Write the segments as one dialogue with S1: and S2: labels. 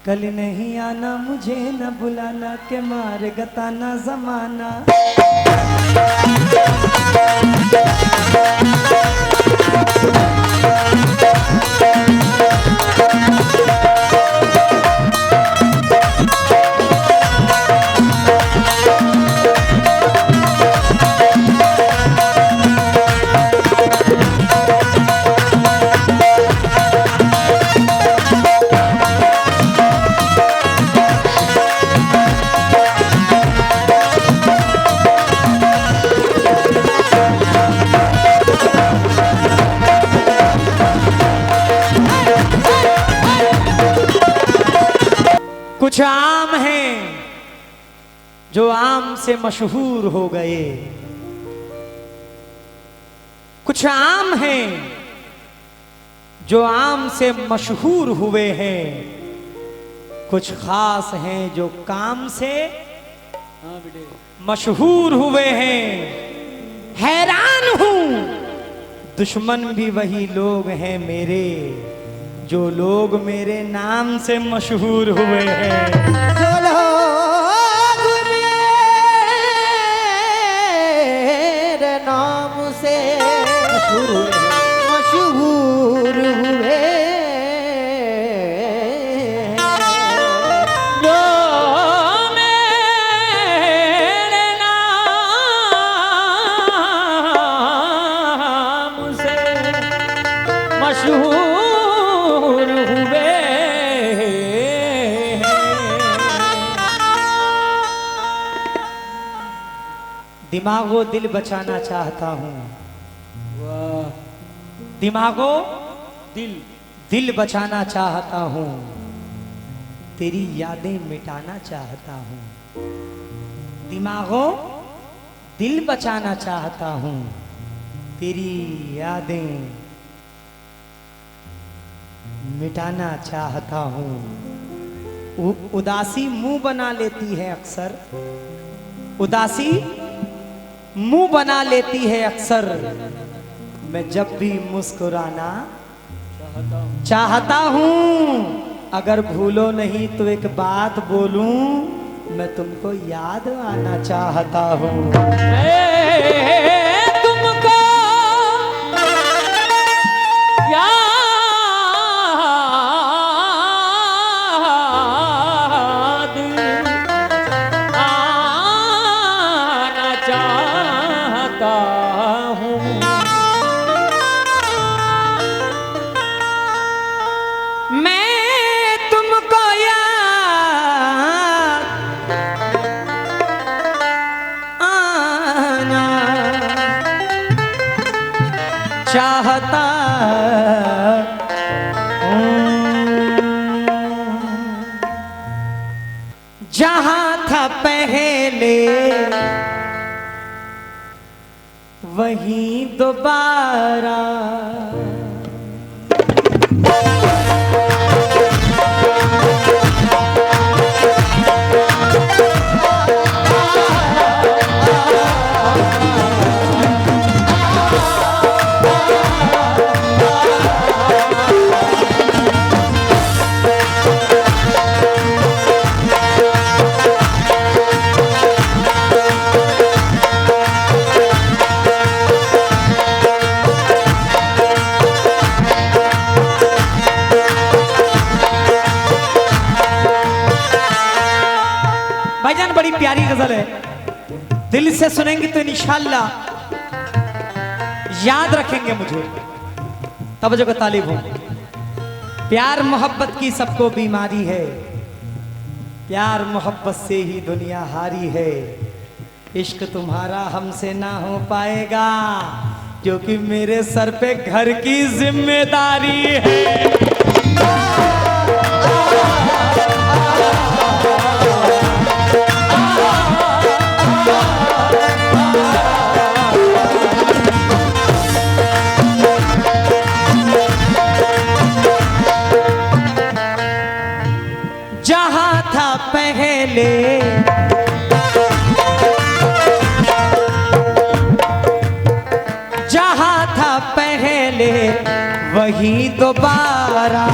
S1: कल नहीं आना मुझे न बुलाना के मार गताना जमाना। कुछ आम हैं जो आम से मशहूर हो गए, कुछ आम हैं जो आम से मशहूर हुए हैं, कुछ खास हैं जो काम से मशहूर हुए हैं। हैरान हूं दुश्मन भी वही लोग हैं मेरे जो लोग मेरे नाम से मशहूर हुए हैं। जो लोग मेरे नाम से मशहूर हुए जो मेरे नाम से मशहूर दिमागो दिल बचाना चाहता हूँ, दिमागो दिल बचाना चाहता हूँ, तेरी यादें मिटाना चाहता हूँ। दिमागो दिल बचाना चाहता हूँ, तेरी यादें मिटाना चाहता हूँ। उदासी मुंह बना लेती है अक्सर, उदासी मुंह बना लेती है अक्सर। मैं जब भी मुस्कुराना चाहता हूँ, अगर भूलो नहीं तो एक बात बोलूं, मैं तुमको याद आना चाहता हूँ। तुमको चाहता जहां था पहले वहीं दोबारा। भाईजान बड़ी प्यारी गजल है, दिल से सुनेंगे तो इंशाअल्लाह याद रखेंगे मुझे। तवज्जो का तालिब हूं। प्यार मोहब्बत की सबको बीमारी है, प्यार मोहब्बत से ही दुनिया हारी है। इश्क तुम्हारा हमसे ना हो पाएगा, क्योंकि मेरे सर पे घर की जिम्मेदारी है। जहां था पहले पहले वही दोबारा,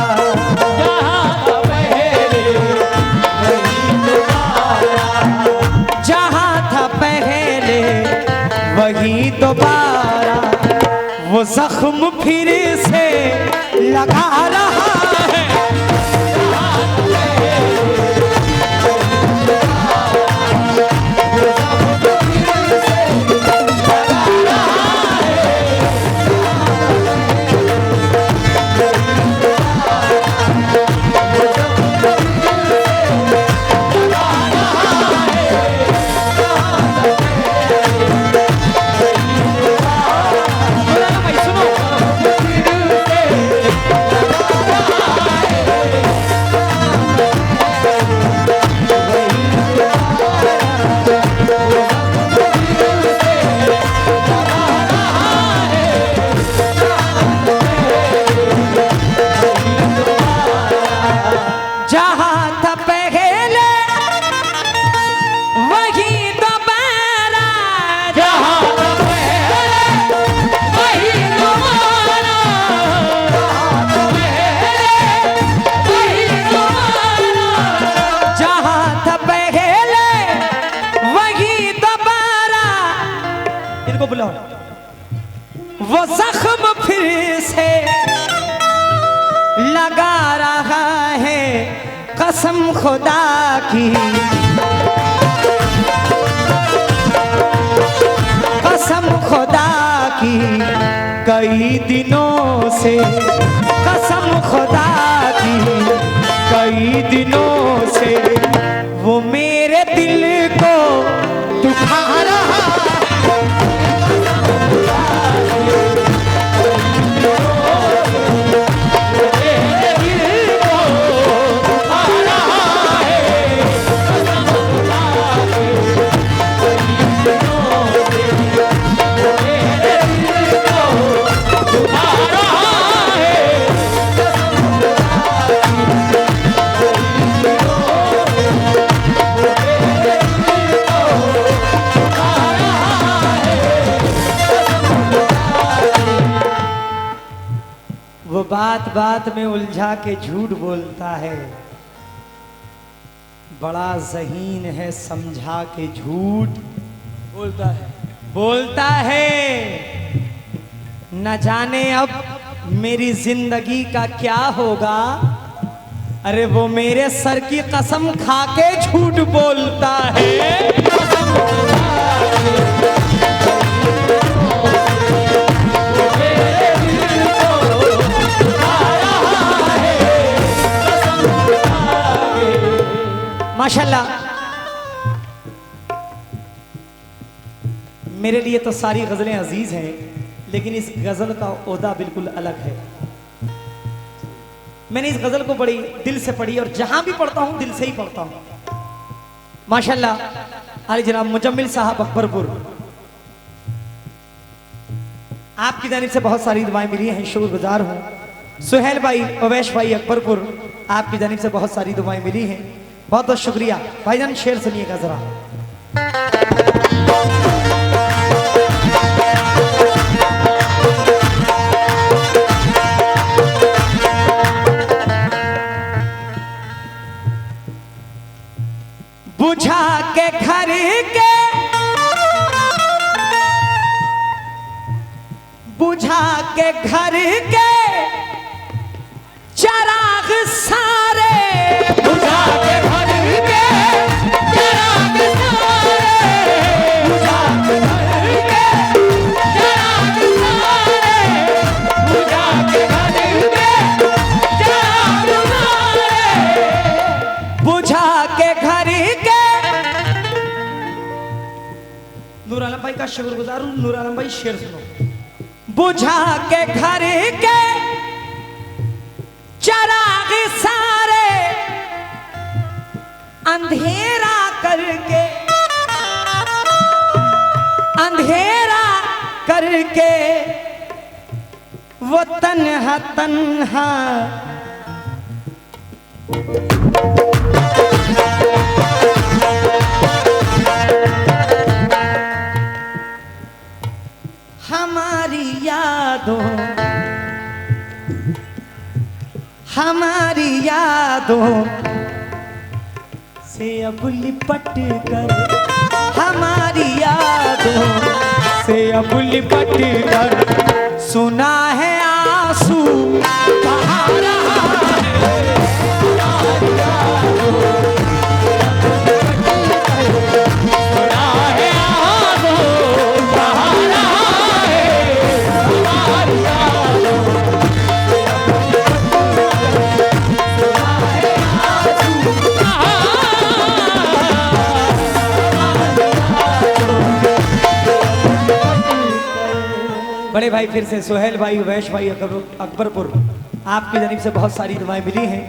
S1: जहां था पहले वही दोबारा, वो जख्म फिर से लगा रहा है। वो जख्म फिर से लगा रहा है, कसम खुदा की, कसम खुदा की, कई दिनों से, कसम खुदा की, कई दिनों से वो मेरे दिल को दुखा रहा है। वो बात बात में उलझा के झूठ बोलता है, बड़ा ज़हीन है समझा के झूठ बोलता है। न जाने अब मेरी जिंदगी का क्या होगा, अरे वो मेरे सर की कसम खा के झूठ बोलता है। माशाल्लाह, मेरे लिए तो सारी गजलें अजीज हैं, लेकिन इस गजल का ओहदा बिल्कुल अलग है। मैंने इस गजल को बड़ी दिल से पढ़ी और जहां भी पढ़ता हूं दिल से ही पढ़ता हूं। माशाल्लाह, अली जनाब मुजम्मिल साहब अकबरपुर, आपकी जानिब से बहुत सारी दुआएं मिली हैं, शुक्रगुजार हूं। सुहेल भाई, अवैश भाई अकबरपुर, आपकी जानिब से बहुत सारी दुआएं मिली हैं, बहुत बहुत शुक्रिया। भाईजान शेर सुनिएगा जरा। बुझा के घर के, बुझा के घर के चराग सारे, बुझा के घर के चराग सारे, बुझा के घर के चराग सारे, बुझा के घर के चराग सारे, बुझा के घर के शुक्रगुजार हूँ। नूर आलम भाई शेर सुनो। बुझा के घर के चराग सारे अंधेरा करके, अंधेरा करके वो तन्हा तन्हा हमारी यादों, हमारी यादों से अब लिपट कर, हमारी यादों से अब लिपट कर सुना है आंसू बहा रहा है। हमारी यादों सुना है आंसू बहा रहा है। हमारी यादों बड़े भाई फिर से सोहेल भाई, उवैश भाई अकबरपुर, आपकी जानिब से बहुत सारी दुआएं मिली हैं।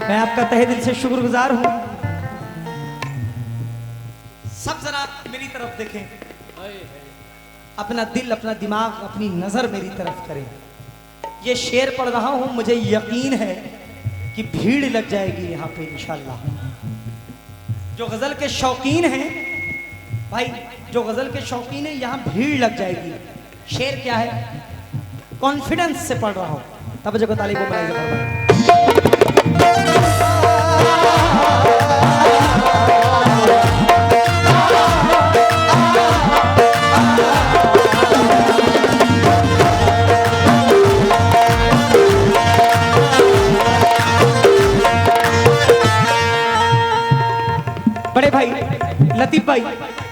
S1: मैं आपका तहे दिल से शुक्रगुजार हूं। सब जरा मेरी तरफ देखें, अपना दिल, अपना दिमाग, अपनी नजर मेरी तरफ करें। ये शेर पढ़ रहा हूं, मुझे यकीन है कि भीड़ लग जाएगी यहाँ पे इंशाल्लाह। जो गजल के शौकीन हैं भाई, जो गजल के शौकीन हैं, यहाँ भीड़ लग जाएगी। शेर क्या है, कॉन्फिडेंस से पढ़ रहा हूं, तब जगह ताली को बनाइए फरमाइए। बड़े भाई लतीफ भाई,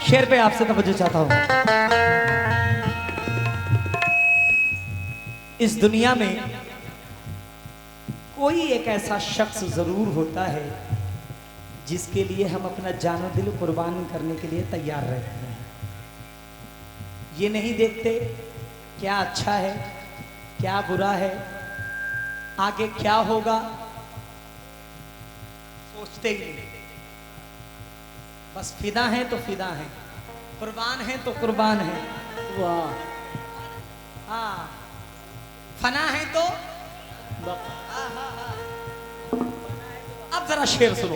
S1: शेर पे आपसे तवज्जो चाहता हूं। इस दुनिया में कोई एक ऐसा शख्स जरूर होता है जिसके लिए हम अपना जानो दिल कुर्बान करने के लिए तैयार रहते हैं। ये नहीं देखते क्या अच्छा है, क्या बुरा है, आगे क्या होगा, सोचते ही नहीं। बस फिदा है तो फिदा है, कुर्बान है तो कुर्बान है। वाह, हाँ, फना है तो अब जरा शेर सुनो।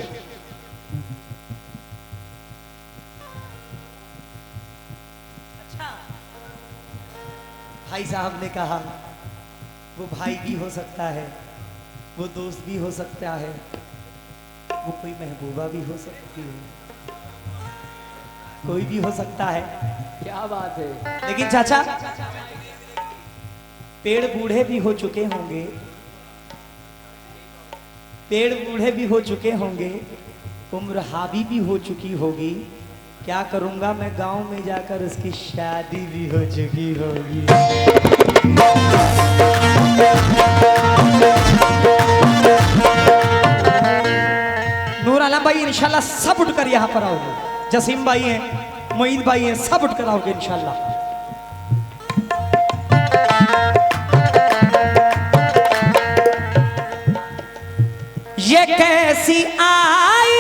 S1: अच्छा, भाई साहब ने कहा वो भाई भी हो सकता है, वो दोस्त भी हो सकता है, वो कोई महबूबा भी हो सकती है, कोई भी हो सकता है। क्या बात है। लेकिन चाचा, पेड़ बूढ़े भी हो चुके होंगे, पेड़ बूढ़े भी हो चुके होंगे, उम्र हावी भी हो चुकी होगी। क्या करूंगा मैं, गांव में जाकर उसकी शादी भी हो चुकी होगी। नूर आलम भाई इंशाल्लाह सब उठकर यहाँ पर आओगे। जसीम भाई हैं, मोईद भाई हैं, सब उठकर आओगे इंशाल्लाह। ये कैसी आई,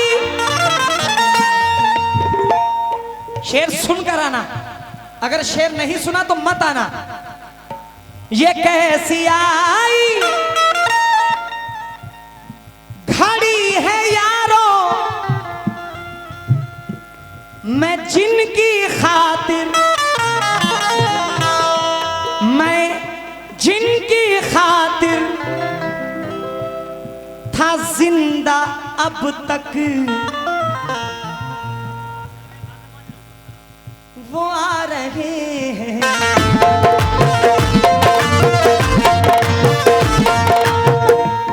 S1: शेर सुनकर आना, अगर शेर नहीं सुना तो मत आना। ये कैसी आई घड़ी है यारो, मैं जिनकी खातिर, मैं जिनकी खातिर था जिंदा अब तक, वो आ रहे हैं,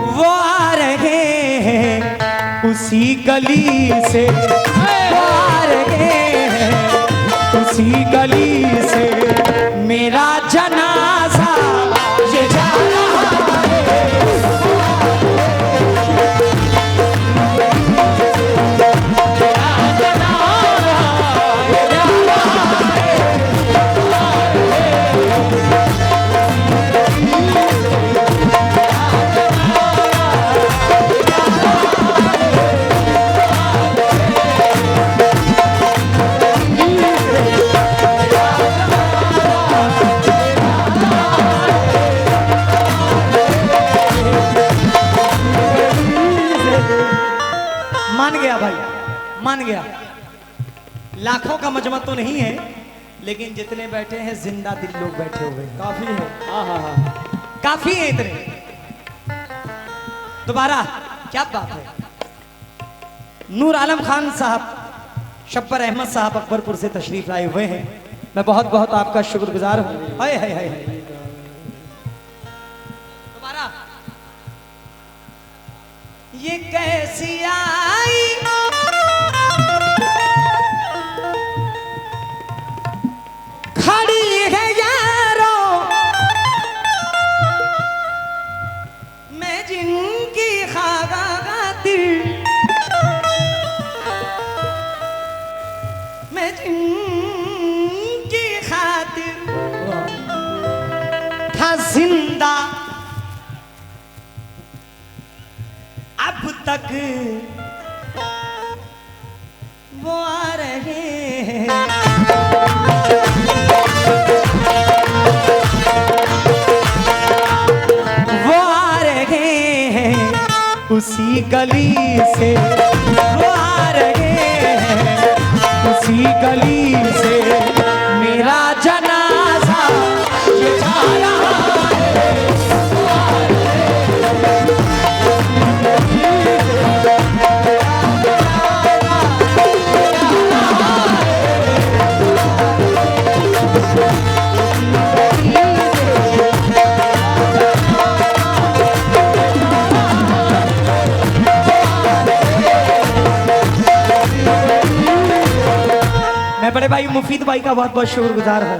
S1: वो आ रहे हैं उसी गली से, वो आ रहे हैं उसी गली से। मेरा जनाजा ये जा रहा है, तो नहीं है, लेकिन जितने बैठे हैं जिंदा दिल लोग बैठे हुए हैं।
S2: काफी है।
S1: हाँ हाँ हाँ, काफी है इतने। दोबारा क्या बात है। नूर आलम खान साहब, शब्बर अहमद साहब अकबरपुर से तशरीफ लाए हुए हैं। मैं बहुत बहुत आपका शुक्रगुजार हूँ। हाय हाय हाय। दोबारा ये कैसी आई खड़ी है यारो, मैं जिनकी खातिर, मैं जिनकी खातिर था जिंदा, अब तक वो आ रहे हैं। वो आ रहे हैं उसी गली से, वो आ रहे हैं उसी गली से। मेरा जनाजा ये जा रहा है, वो आ रहे हैं। मैं बड़े भाई मुफीद भाई का बहुत बहुत शुक्रगुजार हूँ।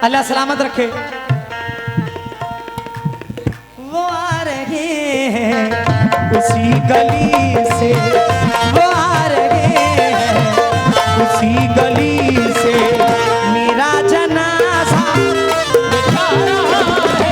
S1: अल्लाह सलामत रखे। वो आ रहे हैं उसी गली से, वो आ रहे हैं उसी गली से। मेरा जनाजा बिठा रहा है,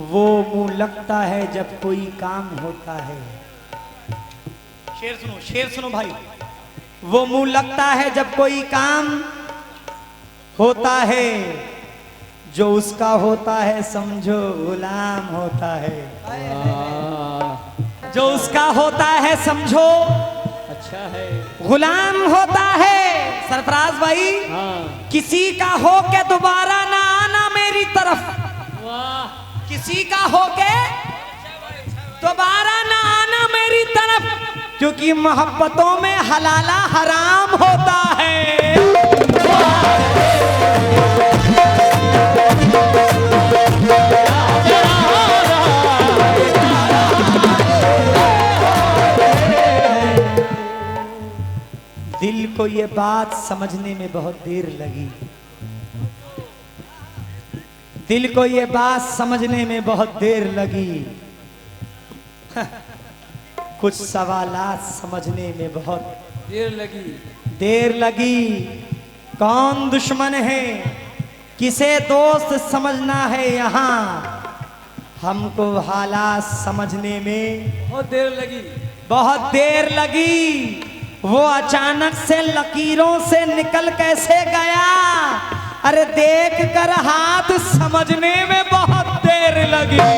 S1: वो मुंह लगता है जब कोई काम होता है। शेर सुनो, शेर सुनो भाई। वो मुंह लगता है जब कोई काम होता है, जो उसका होता है समझो गुलाम होता है। जो उसका होता है समझो
S2: अच्छा है,
S1: गुलाम होता है। सरफराज भाई,
S2: हाँ।
S1: किसी का हो के दोबारा ना आना मेरी तरफ,
S2: वाह।
S1: किसी का होके दोबारा ना आना मेरी तरफ, क्योंकि मोहब्बतों में हलाला हराम होता है। दिल को ये बात समझने में बहुत देर लगी, दिल को ये बात समझने में बहुत देर लगी। कुछ सवालात समझने में बहुत देर लगी। कौन दुश्मन है, किसे दोस्त समझना है, यहाँ हमको हालात समझने में बहुत देर लगी। वो अचानक से लकीरों से निकल कैसे गया, अरे देख कर हाथ समझने में बहुत देर लगी।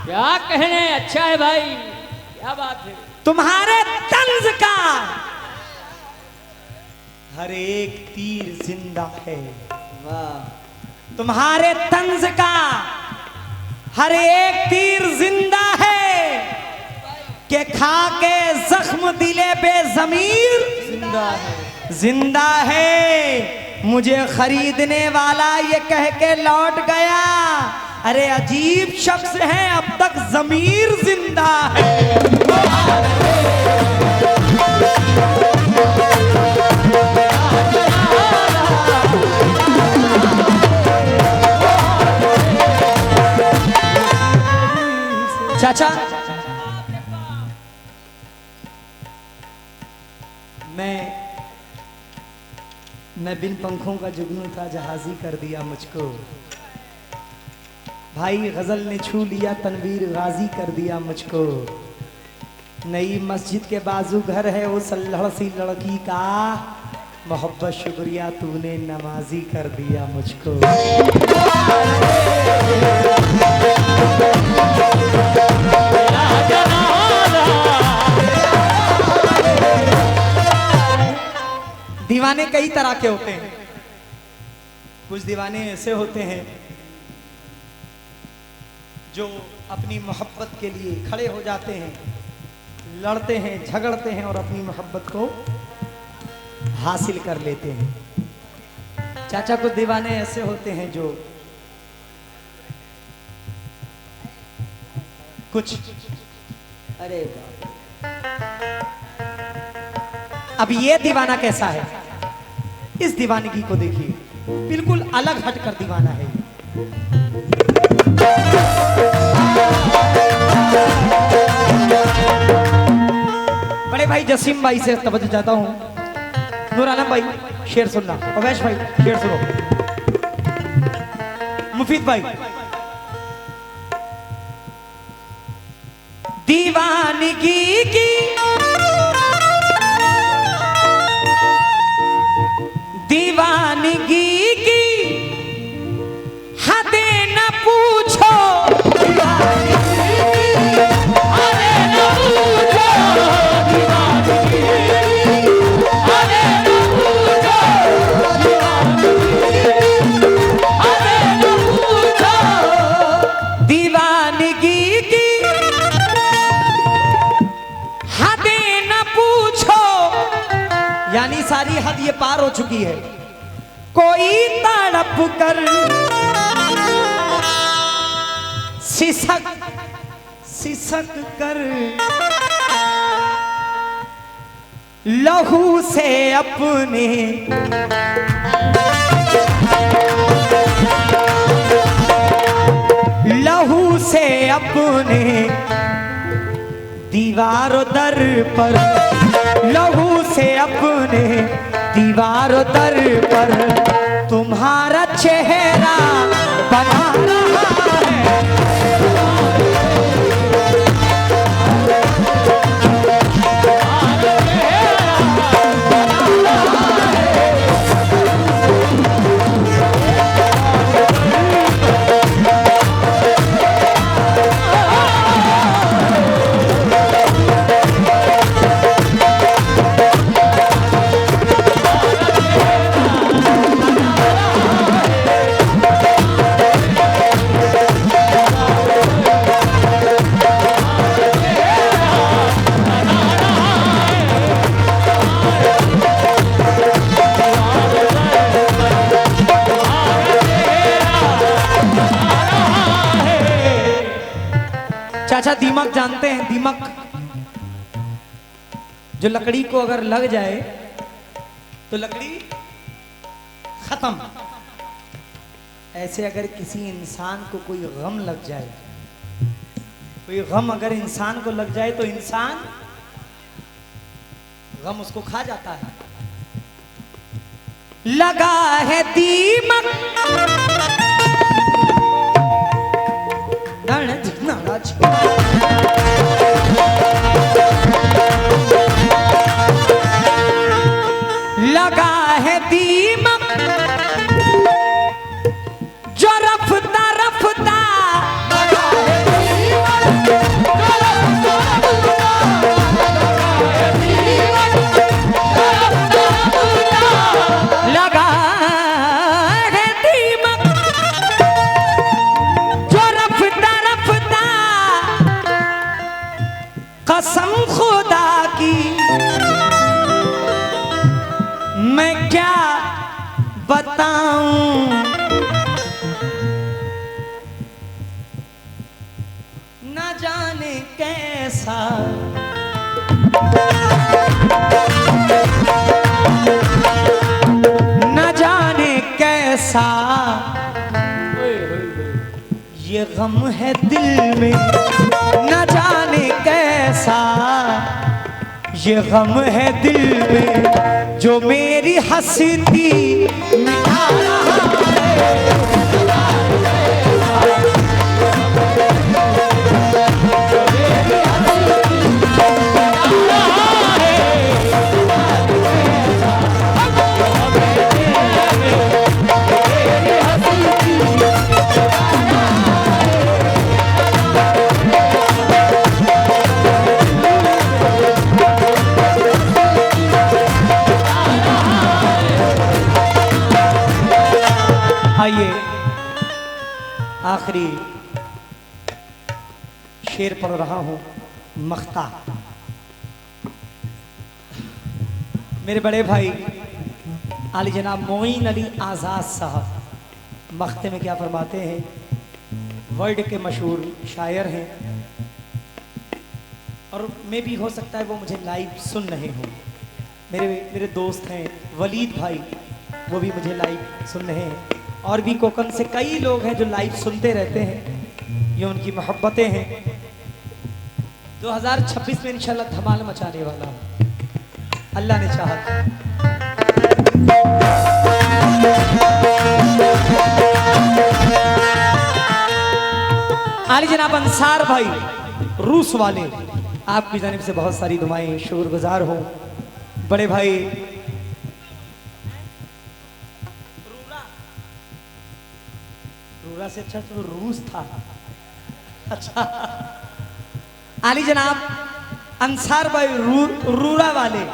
S2: क्या कहने, अच्छा है भाई।
S1: हर एक तीर जिंदा है।
S2: वाह
S1: तुम्हारे तंज का हर एक तीर जिंदा है कि खा के जख्म दिले बेज़मीर
S2: जिंदा है।
S1: जिंदा है। मुझे खरीदने वाला ये कह के लौट गया, अरे अजीब शख्स है, अब तक जमीर जिंदा है। चाचा, मैं बिन पंखों का जुगनू था, जहाजी कर दिया मुझको। भाई गजल ने छू लिया, तनवीर गाजी कर दिया मुझको। नई मस्जिद के बाजू घर है उस अल्हड़ सी लड़की का, मोहब्बत शुक्रिया तूने नमाजी कर दिया मुझको। दीवाने कई तरह के होते हैं। कुछ दीवाने ऐसे होते हैं जो अपनी मोहब्बत के लिए खड़े हो जाते हैं, लड़ते हैं, झगड़ते हैं और अपनी मोहब्बत को हासिल कर लेते हैं। चाचा, कुछ दीवाने ऐसे होते हैं जो कुछ
S2: अरे वाह
S1: अब ये दीवाना कैसा है, इस दीवानगी को देखिए, बिल्कुल अलग हटकर दीवाना है। बड़े भाई जसीम भाई से तवज्जो चाहता हूं। नूर आलम भाई शेर सुनना, अवैश भाई शेर सुनो, मुफीद भाई। दीवानगी की दीवानगी की हदें न पूछो, दीवानगी की हदें न पूछो, यानी सारी हद ये पार हो चुकी है। कोई तड़प कर सिसक सिसक कर लहू से अपने लहू से अपने दीवारों दर पर, लहू से अपने दीवारों दर पर तुम्हारा चेहरा बना रहा है। चाचा, दीमक जानते हैं? दीमक जो लकड़ी को अगर लग जाए तो लकड़ी खत्म। ऐसे अगर किसी इंसान को कोई गम लग जाए, कोई गम अगर इंसान को लग जाए तो इंसान गम उसको खा जाता है। लगा है दीमक लगा है दीमक जो रफ्ता रफ्ता बताऊं, न जाने कैसा न जाने कैसा ये गम है दिल में, न जाने कैसा ये गम है दिल में, जो मेरी हंसती मिटा रहा है। आइए आखिरी शेर पढ़ रहा हूं, मख्ता। मेरे बड़े भाई आली जनाब मोइन अली आज़ाद साहब मख्ते में क्या फरमाते हैं, वर्ल्ड के मशहूर शायर हैं, और मैं भी हो सकता है वो मुझे लाइव सुन रहे हो। मेरे दोस्त हैं वलीद भाई, वो भी मुझे लाइव सुन रहे हैं, और भी कोकन से कई लोग हैं जो लाइव सुनते रहते हैं। ये उनकी मोहब्बतें हैं। 2026 में इंशाल्लाह धमाल मचाने वाला हूं, अल्लाह ने चाहा। आली जनाब अंसार भाई रूस वाले, आपकी जानिब से बहुत सारी दुआएं, शुक्रगुजार हूं। बड़े भाई रूरा से अच्छा तो रूस था। अच्छा आली जनाब अंसार भाई रूरा वाले,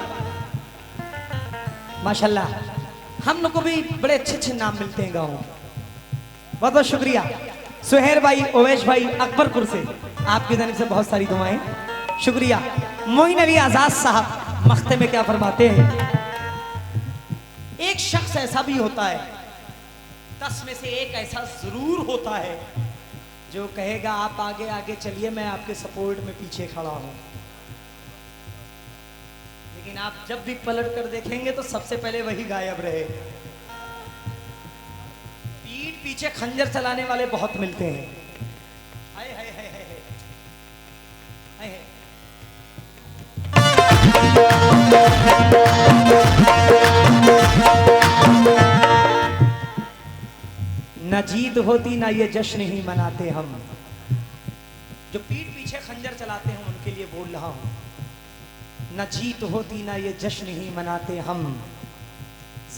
S1: माशाल्लाह हम लोग को भी बड़े अच्छे अच्छे नाम मिलते हैं गाँव। बहुत बहुत शुक्रिया। सुहेर भाई, ओवैश भाई अकबरपुर से, आपकी जानिब से बहुत सारी दुआएं, शुक्रिया। मोइन अली आज़ाद साहब मख्ते में क्या फरमाते हैं, एक शख्स ऐसा भी होता है, 10 में से एक ऐसा जरूर होता है जो कहेगा आप आगे आगे चलिए, मैं आपके सपोर्ट में पीछे खड़ा हूं, लेकिन आप जब भी पलट कर देखेंगे तो सबसे पहले वही गायब रहे। पीठ पीछे खंजर चलाने वाले बहुत मिलते हैं। हाय हाय हाय हाय हाय हाय। न जीत होती ना ये जश्न ही मनाते हम। जो पीठ पीछे खंजर चलाते हैं उनके लिए बोल रहा हूं। न जीत होती ना ये जश्न ही मनाते हम,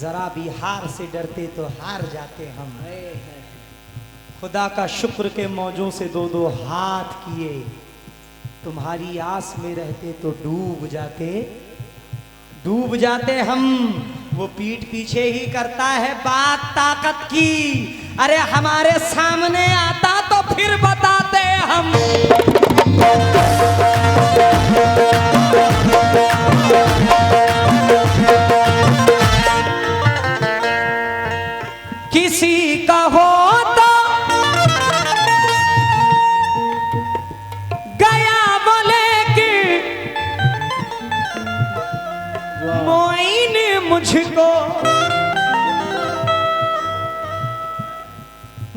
S1: जरा भी हार से डरते तो हार जाते हम। खुदा का शुक्र के मौजों से दो दो हाथ किए, तुम्हारी आस में रहते तो डूब जाते हम। वो पीठ पीछे ही करता है बात ताकत की, अरे हमारे सामने आता तो फिर बताते हम। किसी का हो तो गया बोले कि मोइन मुझको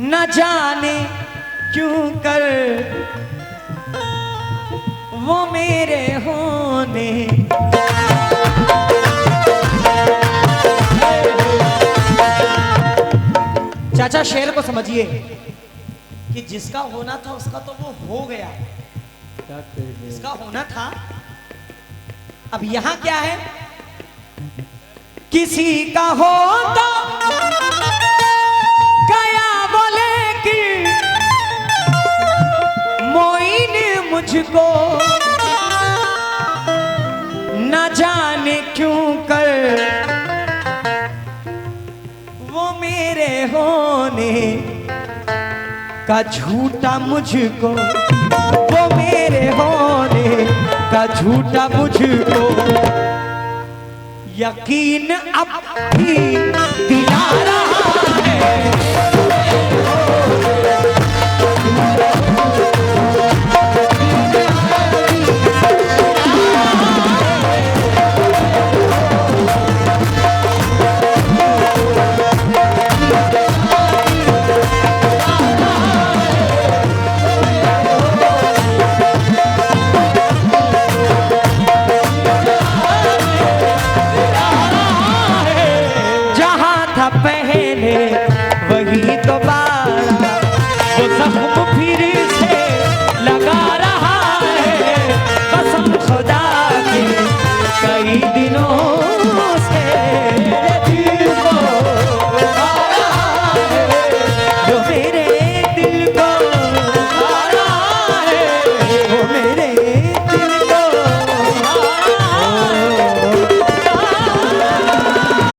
S1: न जाने क्यों कर वो मेरे होने। चाचा शेर को समझिए कि जिसका होना था उसका तो वो हो गया, जिसका होना था। अब यहां क्या है, किसी का हो तो गया बोले कि मोइन मुझको न जाने क्यों कर वो मेरे होने का झूठा मुझको, वो मेरे होने का झूठा मुझको यकीन अब भी दिला रहा है।